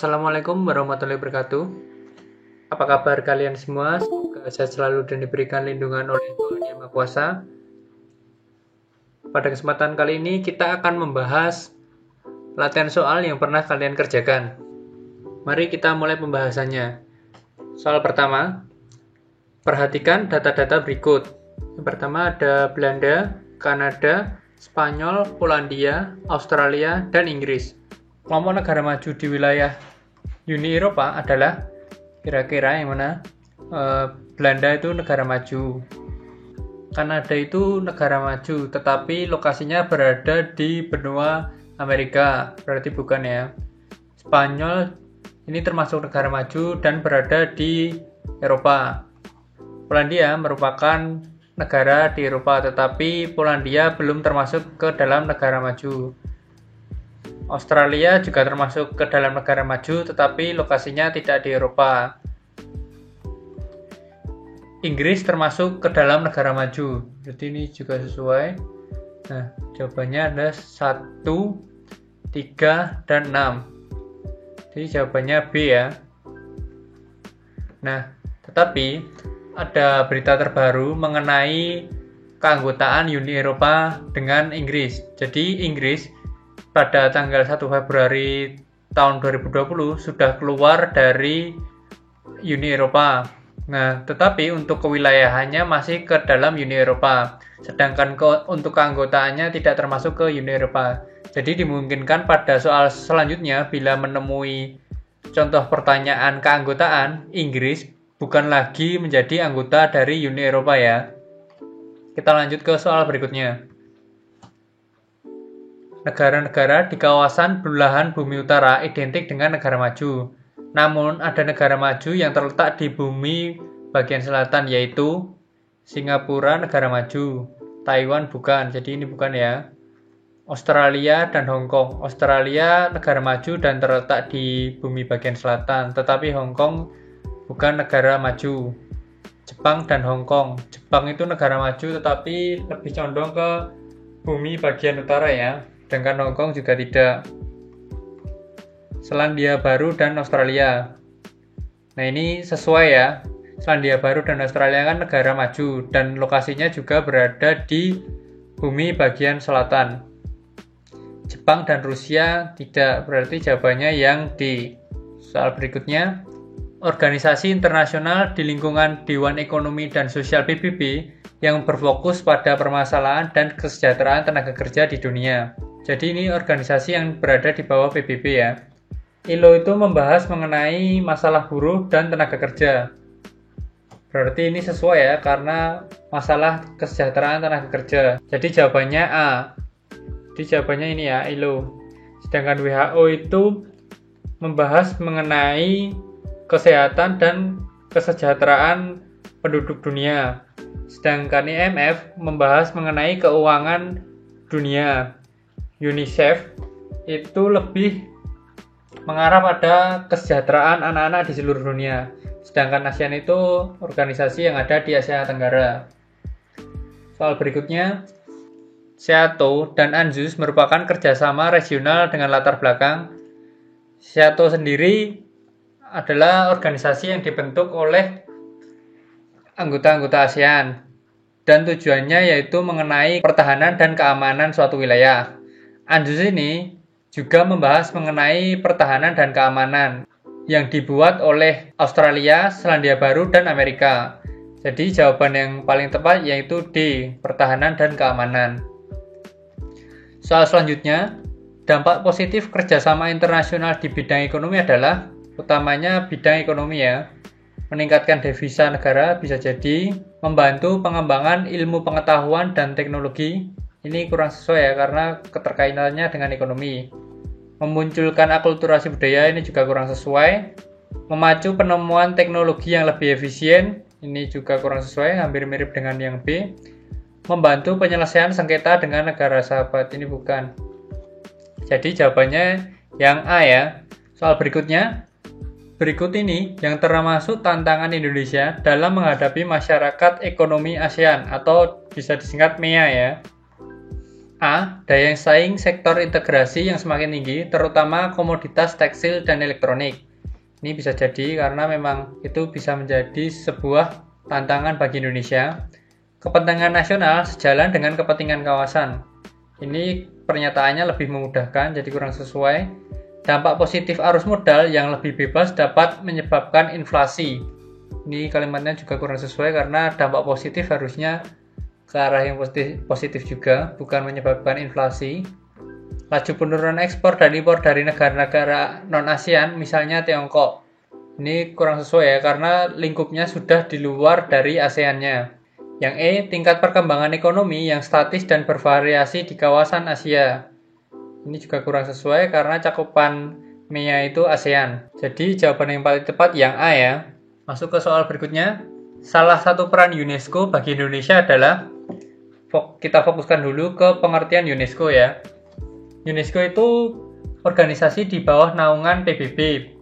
Assalamualaikum warahmatullahi wabarakatuh. Apa kabar kalian semua? Semoga sehat selalu dan diberikan lindungan oleh Tuhan Yang Maha Kuasa. Pada kesempatan kali ini kita akan membahas latihan soal yang pernah kalian kerjakan. Mari kita mulai pembahasannya. Soal pertama, perhatikan data-data berikut. Yang pertama ada Belanda, Kanada, Spanyol, Polandia, Australia, dan Inggris. Kelompok negara maju di wilayah Uni Eropa adalah kira-kira yang mana? Belanda itu negara maju, Kanada itu negara maju, tetapi lokasinya berada di benua Amerika, berarti bukan ya. Spanyol ini termasuk negara maju dan berada di Eropa. Polandia merupakan negara di Eropa, tetapi Polandia belum termasuk ke dalam negara maju. Australia juga termasuk ke dalam negara maju, tetapi lokasinya tidak di Eropa. Inggris termasuk ke dalam negara maju, jadi ini juga sesuai. Nah, jawabannya ada 1, 3, dan 6. Jadi jawabannya B ya. Nah, tetapi ada berita terbaru mengenai keanggotaan Uni Eropa dengan Inggris. Jadi Inggris pada tanggal 1 Februari tahun 2020 sudah keluar dari Uni Eropa. Nah, tetapi untuk kewilayahannya masih ke dalam Uni Eropa, sedangkan untuk keanggotaannya tidak termasuk ke Uni Eropa. Jadi dimungkinkan pada soal selanjutnya bila menemui contoh pertanyaan keanggotaan, Inggris bukan lagi menjadi anggota dari Uni Eropa ya. Kita lanjut ke soal berikutnya. Negara-negara di kawasan belahan bumi utara identik dengan negara maju. Namun, ada negara maju yang terletak di bumi bagian selatan, yaitu Singapura negara maju, Taiwan bukan, jadi ini bukan ya. Australia dan Hong Kong. Australia negara maju dan terletak di bumi bagian selatan, tetapi Hong Kong bukan negara maju. Jepang dan Hong Kong. Jepang itu negara maju, tetapi lebih condong ke bumi bagian utara ya. Sedangkan Hong Kong juga tidak. Selandia Baru dan Australia. Nah, ini sesuai ya. Selandia Baru dan Australia kan negara maju dan lokasinya juga berada di bumi bagian selatan. Jepang dan Rusia tidak, berarti jawabannya yang D. Soal berikutnya, organisasi internasional di lingkungan Dewan Ekonomi dan Sosial PBB yang berfokus pada permasalahan dan kesejahteraan tenaga kerja di dunia. Jadi ini organisasi yang berada di bawah PBB ya. ILO itu membahas mengenai masalah buruh dan tenaga kerja. Berarti ini sesuai ya, karena masalah kesejahteraan tenaga kerja. Jadi jawabannya A. Jadi jawabannya ini ya, ILO. Sedangkan WHO itu membahas mengenai kesehatan dan kesejahteraan penduduk dunia. Sedangkan IMF membahas mengenai keuangan dunia. UNICEF itu lebih mengarah pada kesejahteraan anak-anak di seluruh dunia. Sedangkan ASEAN itu organisasi yang ada di Asia Tenggara. Soal berikutnya, SEATO dan ANZUS merupakan kerjasama regional dengan latar belakang. SEATO sendiri adalah organisasi yang dibentuk oleh anggota-anggota ASEAN dan tujuannya yaitu mengenai pertahanan dan keamanan suatu wilayah. ANZUS ini juga membahas mengenai pertahanan dan keamanan yang dibuat oleh Australia, Selandia Baru, dan Amerika. Jadi jawaban yang paling tepat yaitu D, pertahanan dan keamanan. Soal selanjutnya, dampak positif kerjasama internasional di bidang ekonomi adalah utamanya bidang ekonomi ya. Meningkatkan devisa negara bisa jadi, membantu pengembangan ilmu pengetahuan dan teknologi. Ini kurang sesuai ya, karena keterkaitannya dengan ekonomi. Memunculkan akulturasi budaya, ini juga kurang sesuai. Memacu penemuan teknologi yang lebih efisien, ini juga kurang sesuai, hampir mirip dengan yang B. Membantu penyelesaian sengketa dengan negara sahabat, ini bukan. Jadi jawabannya yang A ya. Soal berikutnya, berikut ini yang termasuk tantangan Indonesia dalam menghadapi masyarakat ekonomi ASEAN atau bisa disingkat MEA ya. A. Daya saing sektor integrasi yang semakin tinggi, terutama komoditas tekstil dan elektronik. Ini bisa jadi karena memang itu bisa menjadi sebuah tantangan bagi Indonesia. Kepentingan nasional sejalan dengan kepentingan kawasan. Ini pernyataannya lebih memudahkan, jadi kurang sesuai. Dampak positif arus modal yang lebih bebas dapat menyebabkan inflasi. Ini kalimatnya juga kurang sesuai karena dampak positif harusnya ke arah yang positif juga, bukan menyebabkan inflasi. Laju penurunan ekspor dan impor dari negara-negara non-ASEAN, misalnya Tiongkok. Ini kurang sesuai ya, karena lingkupnya sudah di luar dari ASEAN-nya. Yang E, tingkat perkembangan ekonomi yang statis dan bervariasi di kawasan Asia. Ini juga kurang sesuai karena cakupan MEA itu ASEAN. Jadi jawaban yang paling tepat yang A ya. Masuk ke soal berikutnya. Salah satu peran UNESCO bagi Indonesia adalah, kita fokuskan dulu ke pengertian UNESCO ya. UNESCO itu organisasi di bawah naungan PBB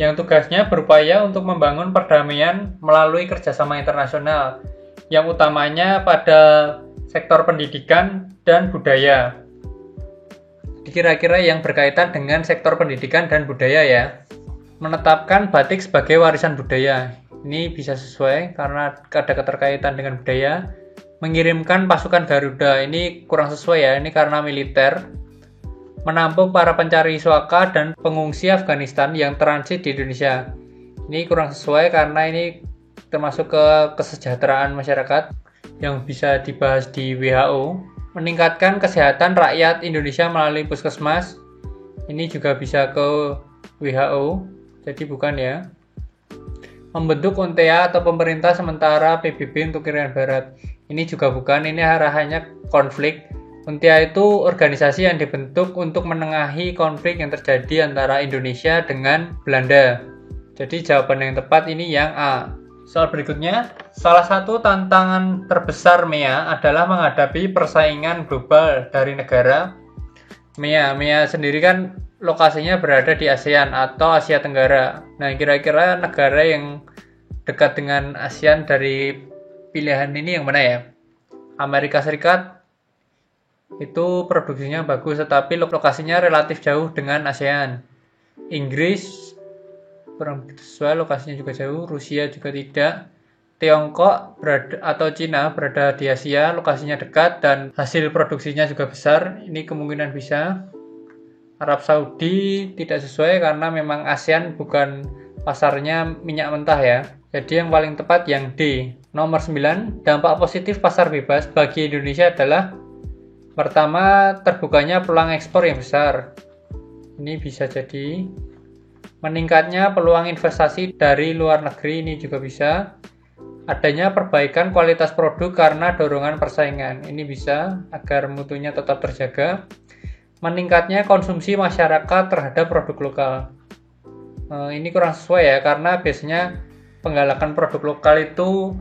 yang tugasnya berupaya untuk membangun perdamaian melalui kerjasama internasional yang utamanya pada sektor pendidikan dan budaya. Kira-kira yang berkaitan dengan sektor pendidikan dan budaya ya. Menetapkan batik sebagai warisan budaya. Ini bisa sesuai karena ada keterkaitan dengan budaya. Mengirimkan pasukan Garuda, ini kurang sesuai ya, ini karena militer. Menampung para pencari suaka dan pengungsi Afghanistan yang transit di Indonesia. Ini kurang sesuai karena ini termasuk ke kesejahteraan masyarakat yang bisa dibahas di WHO. Meningkatkan kesehatan rakyat Indonesia melalui puskesmas. Ini juga bisa ke WHO, jadi bukan ya. Membentuk UNTEA atau pemerintah sementara PBB untuk Irian Barat. Ini juga bukan, ini arahannya konflik. UNTEA itu organisasi yang dibentuk untuk menengahi konflik yang terjadi antara Indonesia dengan Belanda. Jadi jawaban yang tepat ini yang A. Soal berikutnya, salah satu tantangan terbesar MEA adalah menghadapi persaingan global dari negara. MEA sendiri kan lokasinya berada di ASEAN atau Asia Tenggara. Nah, kira-kira negara yang dekat dengan ASEAN dari pilihan ini yang mana ya? Amerika Serikat itu produksinya bagus tetapi lokasinya relatif jauh dengan ASEAN. Inggris kurang sesuai, lokasinya juga jauh. Rusia juga tidak. Tiongkok atau Cina berada di Asia, lokasinya dekat dan hasil produksinya juga besar. Ini kemungkinan bisa. Arab Saudi tidak sesuai karena memang ASEAN bukan pasarnya minyak mentah ya. Jadi yang paling tepat yang D. Nomor 9, dampak positif pasar bebas bagi Indonesia adalah pertama, terbukanya peluang ekspor yang besar. Ini bisa jadi. Meningkatnya peluang investasi dari luar negeri, ini juga bisa. Adanya perbaikan kualitas produk karena dorongan persaingan. Ini bisa agar mutunya tetap terjaga. Meningkatnya konsumsi masyarakat terhadap produk lokal. Ini kurang sesuai ya, karena biasanya penggalakan produk lokal itu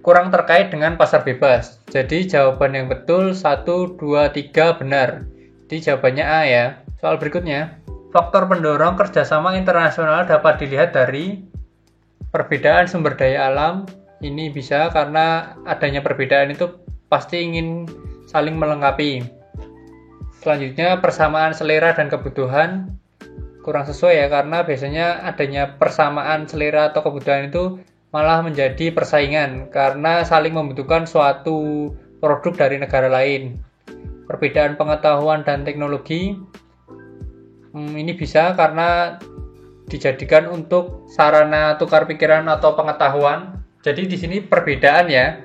kurang terkait dengan pasar bebas. Jadi jawaban yang betul 1, 2, 3 benar. Jadi jawabannya A ya. Soal berikutnya, faktor pendorong kerjasama internasional dapat dilihat dari perbedaan sumber daya alam. Ini bisa karena adanya perbedaan itu pasti ingin saling melengkapi. Selanjutnya, persamaan selera dan kebutuhan kurang sesuai ya, karena biasanya adanya persamaan selera atau kebutuhan itu malah menjadi persaingan karena saling membutuhkan suatu produk dari negara lain. Perbedaan pengetahuan dan teknologi ini bisa karena dijadikan untuk sarana tukar pikiran atau pengetahuan. Jadi di sini perbedaan ya,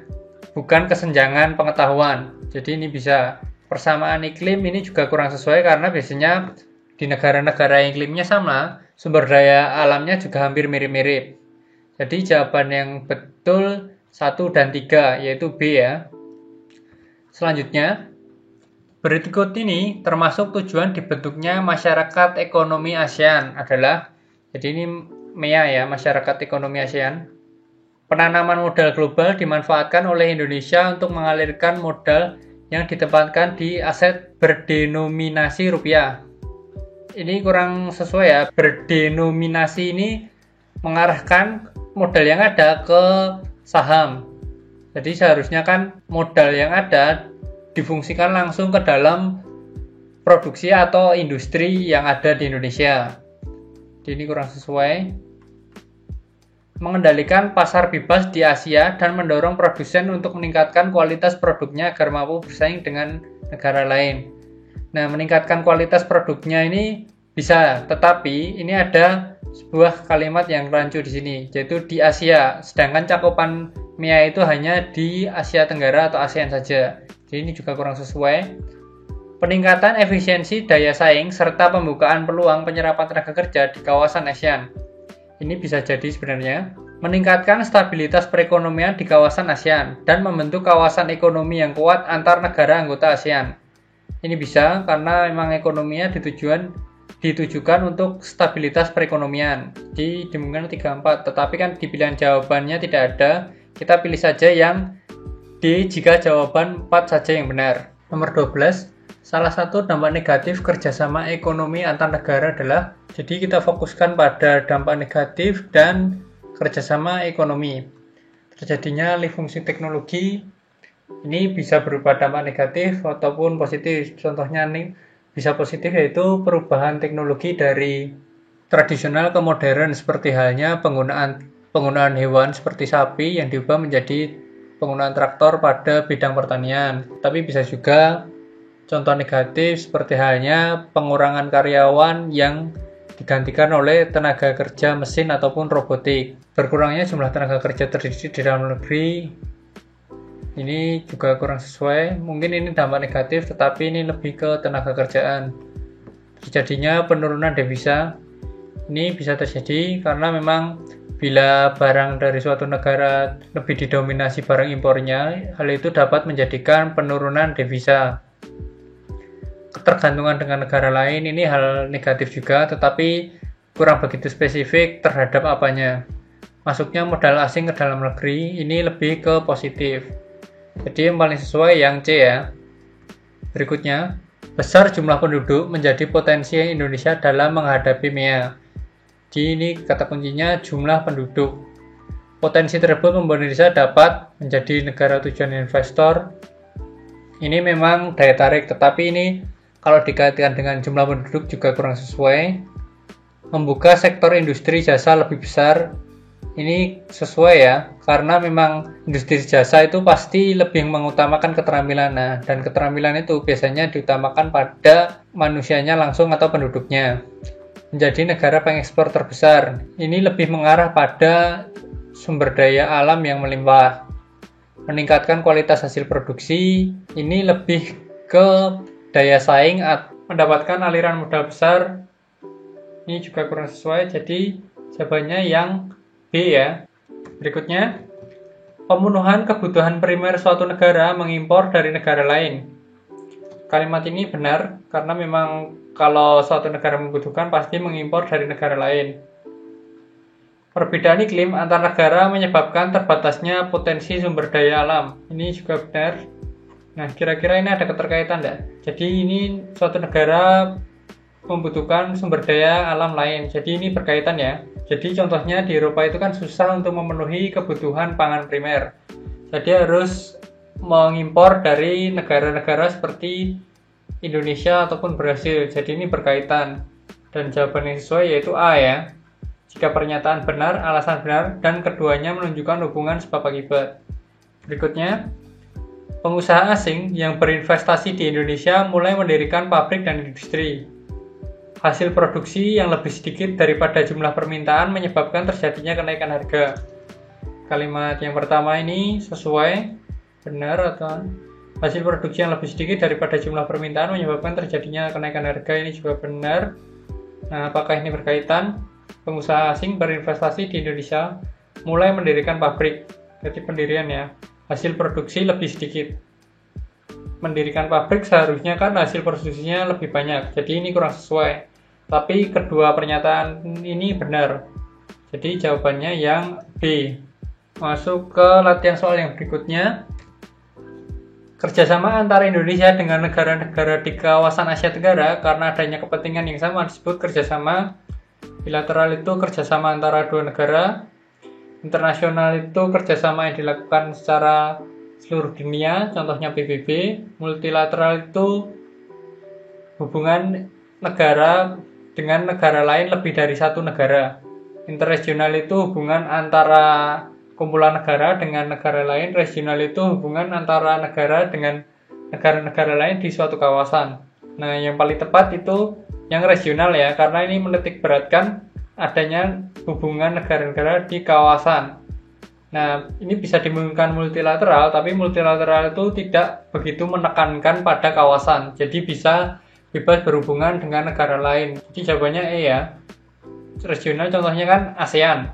bukan kesenjangan pengetahuan. Jadi ini bisa. Persamaan iklim ini juga kurang sesuai karena biasanya di negara-negara yang iklimnya sama, sumber daya alamnya juga hampir mirip-mirip. Jadi jawaban yang betul 1 dan 3 yaitu B ya. Selanjutnya, berikut ini termasuk tujuan dibentuknya masyarakat ekonomi ASEAN adalah, jadi ini MEA ya, masyarakat ekonomi ASEAN. Penanaman modal global dimanfaatkan oleh Indonesia untuk mengalirkan modal yang ditempatkan di aset berdenominasi rupiah. Ini kurang sesuai ya, berdenominasi ini mengarahkan modal yang ada ke saham. Jadi seharusnya kan modal yang ada difungsikan langsung ke dalam produksi atau industri yang ada di Indonesia. Jadi ini kurang sesuai. Mengendalikan pasar bebas di Asia dan mendorong produsen untuk meningkatkan kualitas produknya agar mampu bersaing dengan negara lain. Nah, meningkatkan kualitas produknya ini bisa, tetapi ini ada sebuah kalimat yang rancu di sini, yaitu di Asia, sedangkan cakupan MIA itu hanya di Asia Tenggara atau ASEAN saja. Jadi ini juga kurang sesuai. Peningkatan efisiensi daya saing serta pembukaan peluang penyerapan tenaga kerja di kawasan ASEAN. Ini bisa jadi sebenarnya meningkatkan stabilitas perekonomian di kawasan ASEAN dan membentuk kawasan ekonomi yang kuat antar negara anggota ASEAN. Ini bisa karena memang ekonominya ditujukan untuk stabilitas perekonomian. Jadi dimungkinkan 3-4, tetapi kan di pilihan jawabannya tidak ada. Kita pilih saja yang D jika jawaban 4 saja yang benar. Nomor 12, salah satu dampak negatif kerjasama ekonomi antar negara adalah, jadi kita fokuskan pada dampak negatif dan kerjasama ekonomi. Terjadinya alih fungsi teknologi, ini bisa berupa dampak negatif ataupun positif. Contohnya nih, bisa positif yaitu perubahan teknologi dari tradisional ke modern seperti halnya penggunaan hewan seperti sapi yang diubah menjadi penggunaan traktor pada bidang pertanian. Tapi bisa juga contoh negatif seperti halnya pengurangan karyawan yang digantikan oleh tenaga kerja mesin ataupun robotik. Berkurangnya jumlah tenaga kerja terdidik di dalam negeri. Ini juga kurang sesuai. Mungkin ini dampak negatif, tetapi ini lebih ke tenaga kerjaan. Terjadinya penurunan devisa. Ini bisa terjadi karena memang bila barang dari suatu negara lebih didominasi barang impornya, hal itu dapat menjadikan penurunan devisa. Ketergantungan dengan negara lain ini hal negatif juga, tetapi kurang begitu spesifik terhadap apanya. Masuknya modal asing ke dalam negeri ini lebih ke positif. Jadi yang paling sesuai yang C ya. Berikutnya, besar jumlah penduduk menjadi potensi Indonesia dalam menghadapi MEA. Jadi ini kata kuncinya jumlah penduduk. Potensi tersebut membuat Indonesia dapat menjadi negara tujuan investor. Ini memang daya tarik, tetapi ini kalau dikaitkan dengan jumlah penduduk juga kurang sesuai. Membuka sektor industri jasa lebih besar. Ini sesuai ya, karena memang industri jasa itu pasti lebih mengutamakan keterampilan. Nah, dan keterampilan itu biasanya diutamakan pada manusianya langsung atau penduduknya. Menjadi negara pengekspor terbesar, ini lebih mengarah pada sumber daya alam yang melimpah. Meningkatkan kualitas hasil produksi, ini lebih ke daya saing, mendapatkan aliran modal besar. Ini juga kurang sesuai, jadi jawabannya yang B ya. Berikutnya, pemenuhan kebutuhan primer suatu negara mengimpor dari negara lain. Kalimat ini benar karena memang kalau suatu negara membutuhkan pasti mengimpor dari negara lain. Perbedaan iklim antar negara menyebabkan terbatasnya potensi sumber daya alam. Ini juga benar. Nah, kira-kira ini ada keterkaitan enggak? Jadi ini suatu negara membutuhkan sumber daya alam lain. Jadi ini berkaitan ya. Jadi contohnya di Eropa itu kan susah untuk memenuhi kebutuhan pangan primer. Jadi harus mengimpor dari negara-negara seperti Indonesia ataupun Brasil. Jadi ini berkaitan. Dan jawaban yang sesuai yaitu A ya. Jika pernyataan benar, alasan benar, dan keduanya menunjukkan hubungan sebab akibat. Berikutnya, pengusaha asing yang berinvestasi di Indonesia mulai mendirikan pabrik dan industri. Hasil produksi yang lebih sedikit daripada jumlah permintaan menyebabkan terjadinya kenaikan harga. Kalimat yang pertama ini sesuai, benar atau hasil produksi yang lebih sedikit daripada jumlah permintaan menyebabkan terjadinya kenaikan harga, ini juga benar. Nah, apakah ini berkaitan? Pengusaha asing berinvestasi di Indonesia mulai mendirikan pabrik. Jadi pendirian ya. Hasil produksi lebih sedikit. Mendirikan pabrik seharusnya kan hasil produksinya lebih banyak. Jadi ini kurang sesuai. Tapi kedua pernyataan ini benar. Jadi jawabannya yang B. Masuk ke latihan soal yang berikutnya. Kerjasama antara Indonesia dengan negara-negara di kawasan Asia Tenggara karena adanya kepentingan yang sama disebut kerjasama. Bilateral itu kerjasama antara dua negara. Internasional itu kerjasama yang dilakukan secara seluruh dunia, contohnya PBB. Multilateral itu hubungan negara dengan negara lain lebih dari satu negara. Interregional itu hubungan antara kumpulan negara dengan negara lain. Regional itu hubungan antara negara dengan negara-negara lain di suatu kawasan. Nah, yang paling tepat itu yang regional ya, karena ini menitik beratkan adanya hubungan negara-negara di kawasan. Nah, ini bisa dimungkinkan multilateral, tapi multilateral itu tidak begitu menekankan pada kawasan. Jadi bisa bebas berhubungan dengan negara lain. Jadi jawabannya E ya. Regional contohnya kan ASEAN.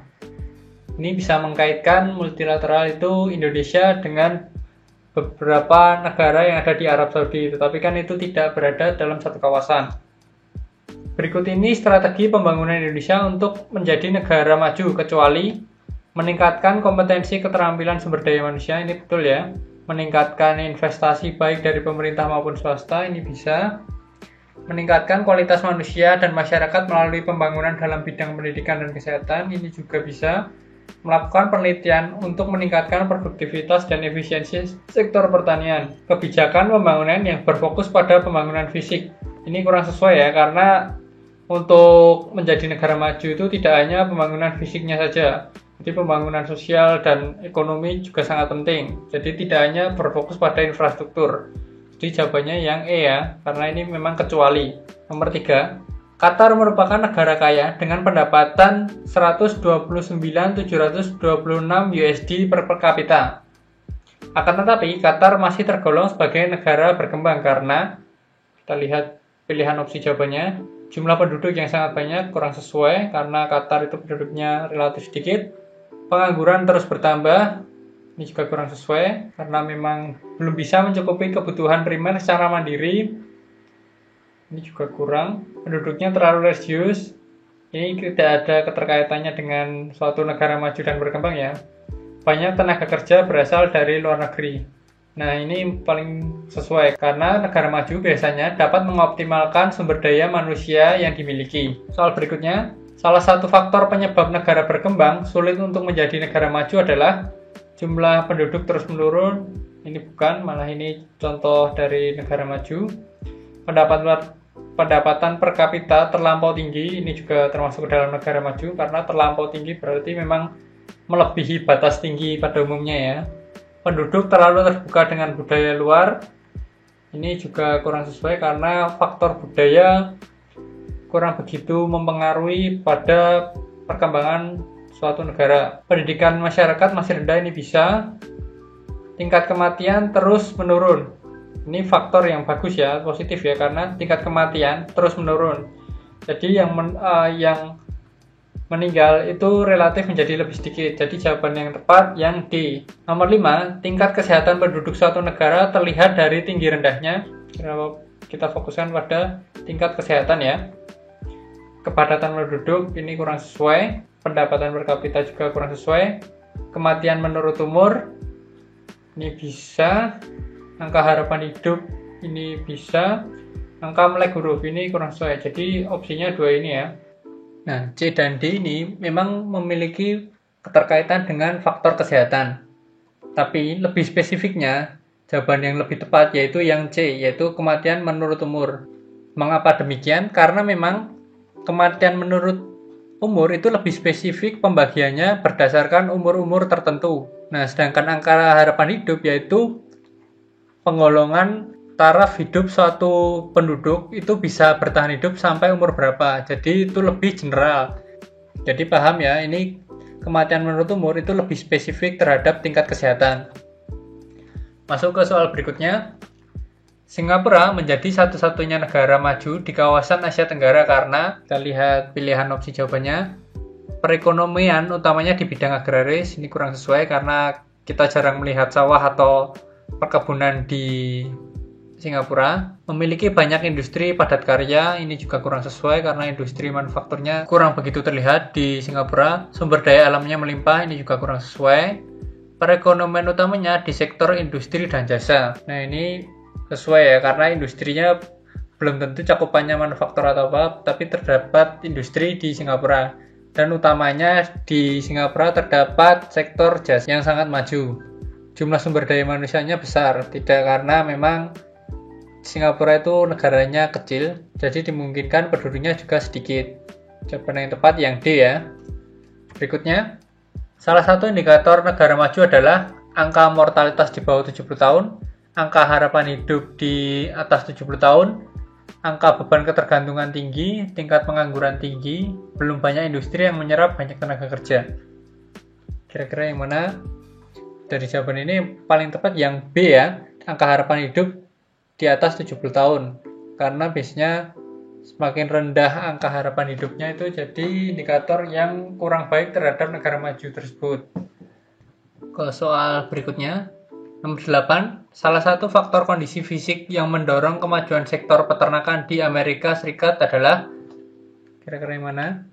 Ini bisa mengkaitkan multilateral itu Indonesia dengan beberapa negara yang ada di Arab Saudi, tetapi kan itu tidak berada dalam satu kawasan. Berikut ini strategi pembangunan Indonesia untuk menjadi negara maju, kecuali meningkatkan kompetensi keterampilan sumber daya manusia. Ini betul ya. Meningkatkan investasi baik dari pemerintah maupun swasta, ini bisa. Meningkatkan kualitas manusia dan masyarakat melalui pembangunan dalam bidang pendidikan dan kesehatan, ini juga bisa. Melakukan penelitian untuk meningkatkan produktivitas dan efisiensi sektor pertanian. Kebijakan pembangunan yang berfokus pada pembangunan fisik. Ini kurang sesuai ya, karena untuk menjadi negara maju itu tidak hanya pembangunan fisiknya saja. Jadi pembangunan sosial dan ekonomi juga sangat penting. Jadi tidak hanya berfokus pada infrastruktur. Jadi jawabannya yang E ya, karena ini memang kecuali. Nomor 3, Qatar merupakan negara kaya dengan pendapatan 129.726 USD per kapita. Akan tetapi, Qatar masih tergolong sebagai negara berkembang karena kita lihat pilihan opsi jawabannya. Jumlah penduduk yang sangat banyak kurang sesuai karena Qatar itu penduduknya relatif sedikit. Pengangguran terus bertambah. Ini juga kurang sesuai karena memang belum bisa mencukupi kebutuhan primer secara mandiri. Ini juga kurang. Penduduknya terlalu religius. Ini tidak ada keterkaitannya dengan suatu negara maju dan berkembang ya. Banyak tenaga kerja berasal dari luar negeri. Nah, ini paling sesuai karena negara maju biasanya dapat mengoptimalkan sumber daya manusia yang dimiliki. Soal berikutnya, salah satu faktor penyebab negara berkembang sulit untuk menjadi negara maju adalah jumlah penduduk terus menurun. Ini bukan, malah ini contoh dari negara maju. Pendapatan per kapita terlampau tinggi, ini juga termasuk ke dalam negara maju karena terlampau tinggi berarti memang melebihi batas tinggi pada umumnya ya. Penduduk terlalu terbuka dengan budaya luar, ini juga kurang sesuai karena faktor budaya kurang begitu mempengaruhi pada perkembangan suatu negara. Pendidikan masyarakat masih rendah, ini bisa. Tingkat kematian terus menurun. Ini faktor yang bagus ya, positif ya, karena tingkat kematian terus menurun. Jadi yang meninggal itu relatif menjadi lebih sedikit. Jadi jawaban yang tepat yang D. Nomor 5, tingkat kesehatan penduduk suatu negara terlihat dari tinggi rendahnya. Kita fokuskan pada tingkat kesehatan ya. Kepadatan penduduk ini kurang sesuai. Pendapatan per kapita juga kurang sesuai. Kematian menurut umur ini bisa. Angka harapan hidup ini bisa. Angka melek huruf ini kurang sesuai. Jadi opsinya 2 ini ya. Nah, C dan D ini memang memiliki keterkaitan dengan faktor kesehatan. Tapi lebih spesifiknya, jawaban yang lebih tepat yaitu yang C, yaitu kematian menurut umur. Mengapa demikian? Karena memang kematian menurut umur itu lebih spesifik pembagiannya berdasarkan umur-umur tertentu. Nah, sedangkan angka harapan hidup yaitu penggolongan taraf hidup suatu penduduk itu bisa bertahan hidup sampai umur berapa. Jadi itu lebih general. Jadi paham ya, ini kematian menurut umur itu lebih spesifik terhadap tingkat kesehatan. Masuk ke soal berikutnya. Singapura menjadi satu-satunya negara maju di kawasan Asia Tenggara karena kita lihat pilihan opsi jawabannya. Perekonomian utamanya di bidang agraris, ini kurang sesuai karena kita jarang melihat sawah atau perkebunan di Singapura. Memiliki banyak industri padat karya, ini juga kurang sesuai karena industri manufakturnya kurang begitu terlihat di Singapura. Sumber daya alamnya melimpah, ini juga kurang sesuai. Perekonomian utamanya di sektor industri dan jasa. Nah, ini sesuai ya, karena industrinya belum tentu cakupannya manufaktur atau apa, tapi terdapat industri di Singapura. Dan utamanya di Singapura terdapat sektor jasa yang sangat maju. jumlah sumber daya manusianya besar, tidak karena memang Singapura itu negaranya kecil, jadi dimungkinkan penduduknya juga sedikit. Jawaban yang tepat yang D ya. Berikutnya, salah satu indikator negara maju adalah angka mortalitas di bawah 70 tahun, angka harapan hidup di atas 70 tahun, angka beban ketergantungan tinggi, tingkat pengangguran tinggi, belum banyak industri yang menyerap banyak tenaga kerja. Kira-kira yang mana dari jawaban ini paling tepat yang B ya, angka harapan hidup di atas 70 tahun. Karena biasanya semakin rendah angka harapan hidupnya itu jadi indikator yang kurang baik terhadap negara maju tersebut. Ke soal berikutnya, nomor 8, salah satu faktor kondisi fisik yang mendorong kemajuan sektor peternakan di Amerika Serikat adalah, kira-kira yang mana?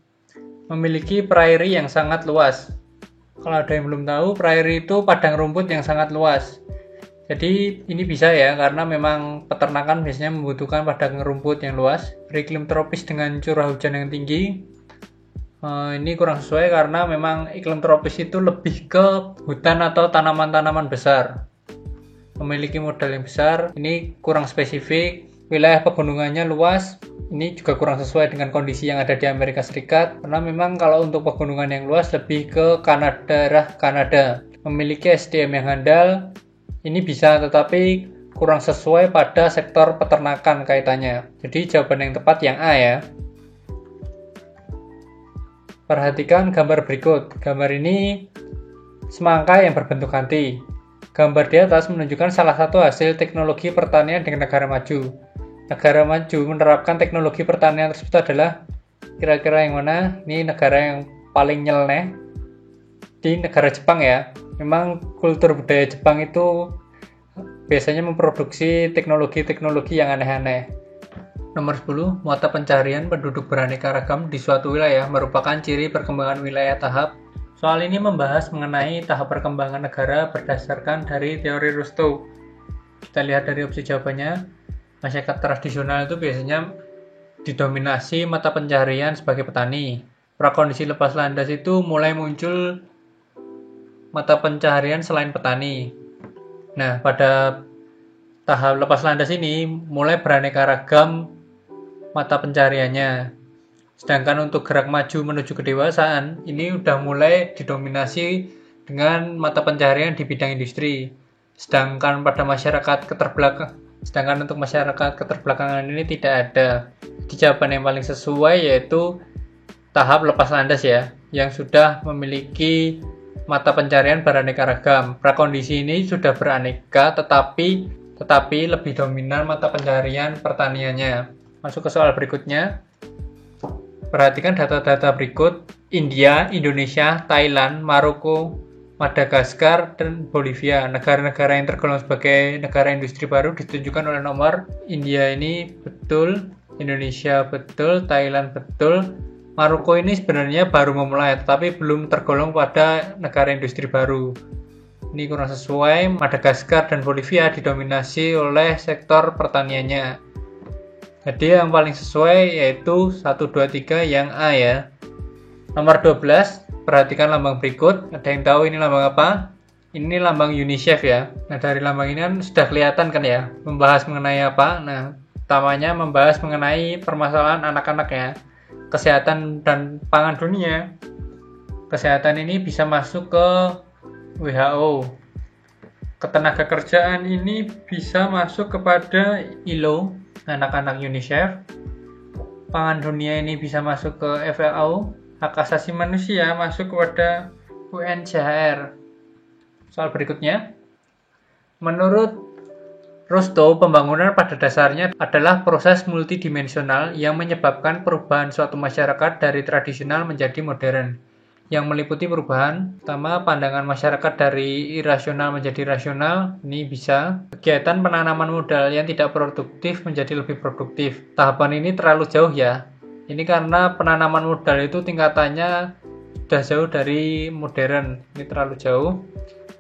Memiliki prairie yang sangat luas. Kalau ada yang belum tahu, prairie itu padang rumput yang sangat luas. Jadi ini bisa ya, karena memang peternakan biasanya membutuhkan padang rumput yang luas, beriklim tropis dengan curah hujan yang tinggi. Ini kurang sesuai karena memang iklim tropis itu lebih ke hutan atau tanaman-tanaman besar. Memiliki modal yang besar, ini kurang spesifik. Wilayah pegunungannya luas, ini juga kurang sesuai dengan kondisi yang ada di Amerika Serikat. Karena memang kalau untuk pegunungan yang luas lebih ke Kanada. Memiliki SDM yang handal, ini bisa, tetapi kurang sesuai pada sektor peternakan kaitannya. Jadi jawaban yang tepat yang A ya. Perhatikan gambar berikut. Gambar ini semangka yang berbentuk ganti. Gambar di atas menunjukkan salah satu hasil teknologi pertanian dengan negara maju. Negara maju menerapkan teknologi pertanian tersebut adalah, kira-kira yang mana? Ini negara yang paling nyeleneh di negara Jepang ya. Memang kultur budaya Jepang itu biasanya memproduksi teknologi-teknologi yang aneh-aneh. Nomor 10, mata pencarian penduduk beraneka ragam di suatu wilayah merupakan ciri perkembangan wilayah tahap. Soal ini membahas mengenai tahap perkembangan negara berdasarkan dari teori Rostow. Kita lihat dari opsi jawabannya. Masyarakat tradisional itu biasanya didominasi mata pencarian sebagai petani. Prakondisi lepas landas itu mulai muncul mata pencarian selain petani. Nah, pada tahap lepas landas ini mulai beraneka ragam mata pencariannya. Sedangkan untuk gerak maju menuju kedewasaan, ini udah mulai didominasi dengan mata pencarian di bidang industri. Sedangkan untuk masyarakat keterbelakangan ini tidak ada. Jawaban yang paling sesuai yaitu tahap lepas landas ya, yang sudah memiliki mata pencarian beraneka ragam. Prakondisi ini sudah beraneka, tetapi lebih dominan mata pencarian pertaniannya. Masuk ke soal berikutnya. Perhatikan data-data berikut. India, Indonesia, Thailand, Maroko, Madagaskar, dan Bolivia. Negara-negara yang tergolong sebagai negara industri baru ditunjukkan oleh nomor. India ini betul, Indonesia betul, Thailand betul. Maroko ini sebenarnya baru memulai, tetapi belum tergolong pada negara industri baru. Ini kurang sesuai. Madagaskar dan Bolivia didominasi oleh sektor pertaniannya. Jadi yang paling sesuai yaitu 1, 2, 3 yang A ya. Nomor 12, perhatikan lambang berikut. Ada yang tahu ini lambang apa? Ini lambang UNICEF ya. Nah, dari lambang ini kan sudah kelihatan kan ya, membahas mengenai apa? Nah, utamanya membahas mengenai permasalahan anak-anak ya. Kesehatan dan pangan dunia. Kesehatan ini bisa masuk ke WHO. Ketenaga kerjaan ini bisa masuk kepada ILO, anak-anak UNICEF. Pangan dunia ini bisa masuk ke FAO. Hak asasi manusia masuk kepada UNCHR. Soal berikutnya. Menurut Rostow, pembangunan pada dasarnya adalah proses multidimensional yang menyebabkan perubahan suatu masyarakat dari tradisional menjadi modern, yang meliputi perubahan pertama pandangan masyarakat dari irasional menjadi rasional. Ini bisa kegiatan penanaman modal yang tidak produktif menjadi lebih produktif. Tahapan ini terlalu jauh ya. Ini karena penanaman modal itu tingkatannya sudah jauh dari modern. Ini terlalu jauh.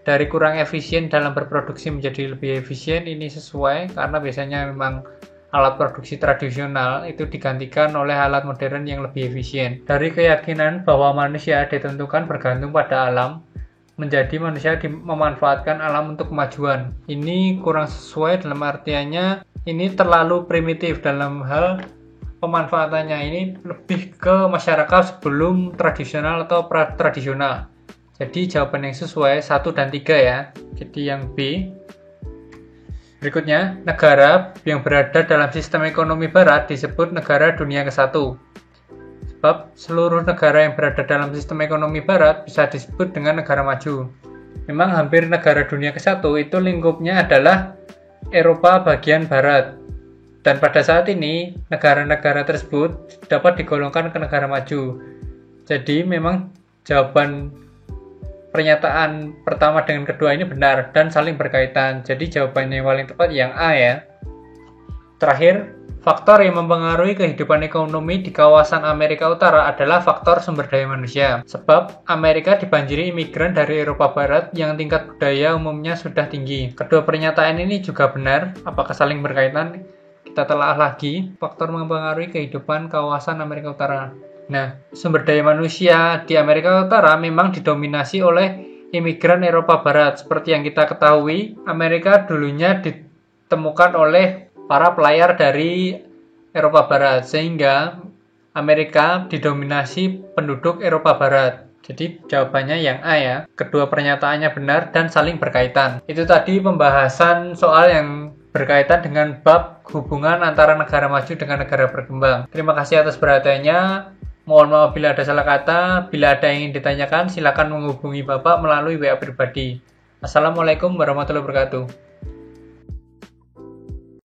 Dari kurang efisien dalam berproduksi menjadi lebih efisien, ini sesuai karena biasanya memang alat produksi tradisional itu digantikan oleh alat modern yang lebih efisien. Dari keyakinan bahwa manusia ditentukan bergantung pada alam, menjadi manusia memanfaatkan alam untuk kemajuan. Ini kurang sesuai dalam artiannya ini terlalu primitif dalam hal pemanfaatannya. Ini lebih ke masyarakat sebelum tradisional atau pra-tradisional. Jadi jawaban yang sesuai 1 dan 3 ya. Jadi yang B. Berikutnya, negara yang berada dalam sistem ekonomi barat disebut negara dunia ke-1. Sebab seluruh negara yang berada dalam sistem ekonomi barat bisa disebut dengan negara maju. Memang hampir negara dunia ke-1 itu lingkupnya adalah Eropa bagian barat. Dan pada saat ini, negara-negara tersebut dapat digolongkan ke negara maju. Jadi memang jawaban pernyataan pertama dengan kedua ini benar dan saling berkaitan. Jadi jawabannya yang paling tepat yang A ya. Terakhir, faktor yang mempengaruhi kehidupan ekonomi di kawasan Amerika Utara adalah faktor sumber daya manusia. Sebab Amerika dibanjiri imigran dari Eropa Barat yang tingkat budaya umumnya sudah tinggi. Kedua pernyataan ini juga benar. Apakah saling berkaitan? Kita telah lagi faktor mempengaruhi kehidupan kawasan Amerika Utara. Nah, sumber daya manusia di Amerika Utara memang didominasi oleh imigran Eropa Barat. Seperti yang kita ketahui, Amerika dulunya ditemukan oleh para pelayar dari Eropa Barat, sehingga Amerika didominasi penduduk Eropa Barat. Jadi jawabannya yang A ya. Kedua pernyataannya benar dan saling berkaitan. Itu tadi pembahasan soal yang berkaitan dengan bab hubungan antara negara maju dengan negara berkembang. Terima kasih atas perhatiannya. Mohon maaf bila ada salah kata. Bila ada yang ingin ditanyakan, silakan menghubungi Bapak melalui WA pribadi. Assalamualaikum warahmatullahi wabarakatuh.